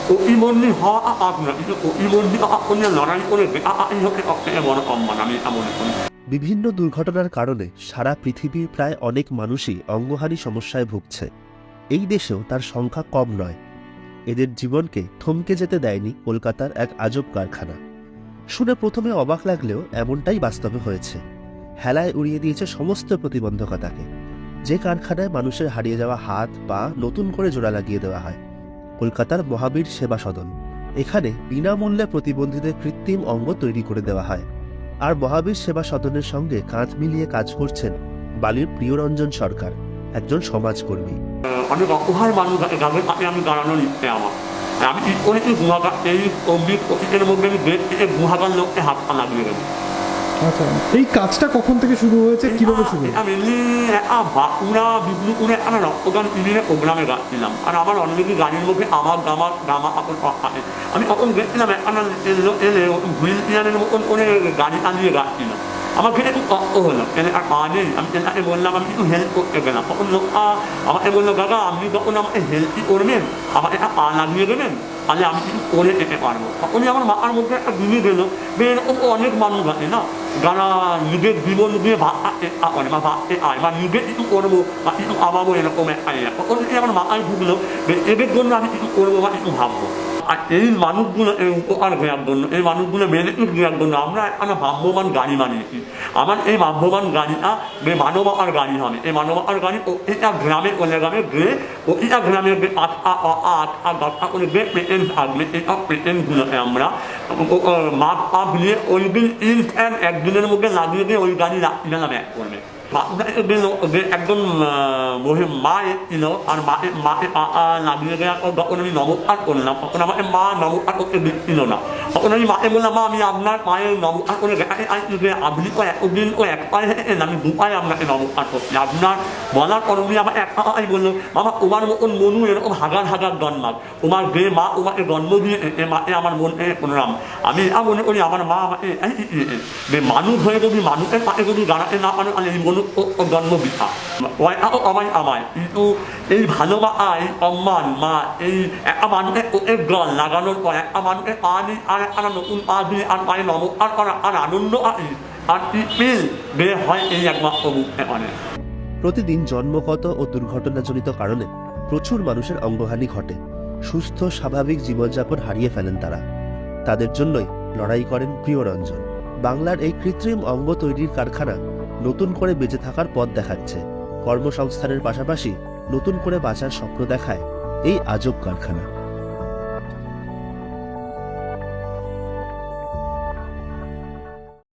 প্রতিবন্ধী হওয়া আপনার কিন্তু প্রতিবন্ধী নিয়ে লড়াই করে এই হচ্ছে সবথেকে বড় সম্মান আমি এটা মনে করি। বিভিন্ন দুর্ঘটনার কারণে সারা পৃথিবীর প্রায় অনেক মানুষই অঙ্গহানি সমস্যায় ভুগছে। এই দেশেও তার সংখ্যা কম নয়। এদের জীবনকে থমকে যেতে দেয়নি কলকাতার এক আজব কারখানা। শুনে প্রথমে অবাক লাগলেও এমনটাই বাস্তবে হয়েছে। হেলায় উড়িয়ে দিয়েছে সমস্ত প্রতিবন্ধকতাকে। যে কারখানায় মানুষের হারিয়ে যাওয়া হাত পা নতুন করে জোড়া লাগিয়ে দেওয়া হয়, কলকাতার মহাবীর সেবা সদন। এখানে বিনামূল্যে প্রতিবন্ধীদের কৃত্রিম অঙ্গ তৈরি করে দেওয়া হয়। আর মহাবীর সেবা সদনের সঙ্গে কাঁধ মিলিয়ে কাজ করছেন বালির প্রিয়রঞ্জন সরকার, একজন সমাজকর্মী। অনেক অসহায় মানুষ আছে যাদের পাশে আমি দাঁড়ানোর ইচ্ছে আমার। আমি কি করেছি গুহাগার এই অমৃত অতীতের মধ্যে আমি দেশ থেকে গুহাগার লোককে হাত পা লাগিয়ে গেছি। আচ্ছা, এই কাজটা কখন থেকে শুরু হয়েছে, কিভাবে শুরু হয়েছে? আমি বাঁকুড়া বিষ্ণুপুরে একটা রক্তদান ইউনিয়নের প্রোগ্রামে গাচ্ছিলাম। আর আমার অলরেডি গাড়ির মধ্যে আমার গামা আপন আছে। আমি তখন গেছিলাম একটা এলে হুইল চেয়ারের মতন করে গাড়ি চালিয়ে গাচ্ছিলাম। আমার খেতে খুব কষ্ট হলো, আর পা নেই। আমি চেনাকে বললাম আমি একটু হেল্প করতে গেলাম। তখন লোকটা আমাকে বললো, দাদা আপনি যখন আমাকে হেল্পই করবেন আমাকে একটা পা লাগিয়ে দেবেন, তাহলে আমি কিছু করে যেতে পারবো। তখনই আমার মাথার মধ্যে একটা জিনিস এলো, এরকম অনেক মানুষ আছে না যারা নিজের জীবন দিয়ে ভাবতে চেষ্টা করে বা ভাবতে আয় বা নিজে কিছু করবো বা কিছু আবাবো, এরকম একটা ইয়ে। তখন আমার মাথায় ঢুকলো এদের জন্য আমি কিছু করবো বা কিছু ভাববো। আর এই মানুষগুলো এই উপকার দেওয়ার জন্য, এই মানুষগুলো বেনিফিট দেওয়ার জন্য আমরা একটা ভাগ্যবান গাড়ি বানিয়েছি। আমার এই ভাগ্যবান গাড়িটা মানবতার গাড়ি হবে। এই মানবতার গাড়ি প্রতিটা গ্রামে গ্রামে গিয়ে প্রতিটা গ্রামের যে 5টা 10টা করে যে পেটেন্ট থাকবে, এই সব পেটেন্টগুলোকে আমরা মাপ নিয়ে ওই দিন ইনস্ট্যান্ট একদিনের মধ্যে লাগিয়ে দিয়ে ওই গাড়ি রাত্রিবেলা ব্যাক করবে। একজন মা এসেছিল, আর মাকে লাগিয়ে দেওয়ার পর যখন আমি নমস্কার করলাম তখন আমাকে মা নমস্কার করতে দিচ্ছিল না। তখন আমি মাকে বললাম, মা আমি আপনার পায়ে নমস্কার করে দেখাতে চাইছি যে আপনি তো এতদিন তো এক পায়ে হেঁটেন, আমি 2 পায়ে আপনাকে নমস্কার করছি। আপনার বলার পর উনি আমার এক পায়ে বললো, বাবা তোমার মতন মনু এরকম হাজার হাজার জন্মাক, তোমার যে মা তোমাকে জন্ম দিয়েছে এ মাকে আমার মন প্রণাম। আমি এটা মনে করি আমার মা আমাকে যে মানুষ হয়ে যদি মানুষের পাশে যদি দাঁড়াতে না পারে তাহলে এই মনুষ্য জন্ম বৃথা। ওইটাও আমায় কিন্তু এই ভালোবাসায় সম্মান মা এই একটা মানুষের ওদের জল লাগানোর পর একটা মানুষের পা নিয়ে আর একটা নতুন পা দিয়ে আর পায়ে নমস্কার করা আর আনন্দ আসে আর পিল বের হয় এই একমাত্র মুখে মানে। প্রতিদিন জন্মগত ও দুর্ঘটনাজনিত কারণে প্রচুর মানুষের অঙ্গহানি ঘটে। সুস্থ স্বাভাবিক জীবনযাপন হারিয়ে ফেলেন তারা। তাদের জন্যই লড়াই করেন প্রিয়রঞ্জন। বাংলার এই কৃত্রিম অঙ্গ তৈরির কারখানা নতুন করে বেঁচে থাকার পথ দেখাচ্ছে। কর্মসংস্থানের পাশাপাশি নতুন করে বাঁচার স্বপ্ন দেখায় এই আজব কারখানা।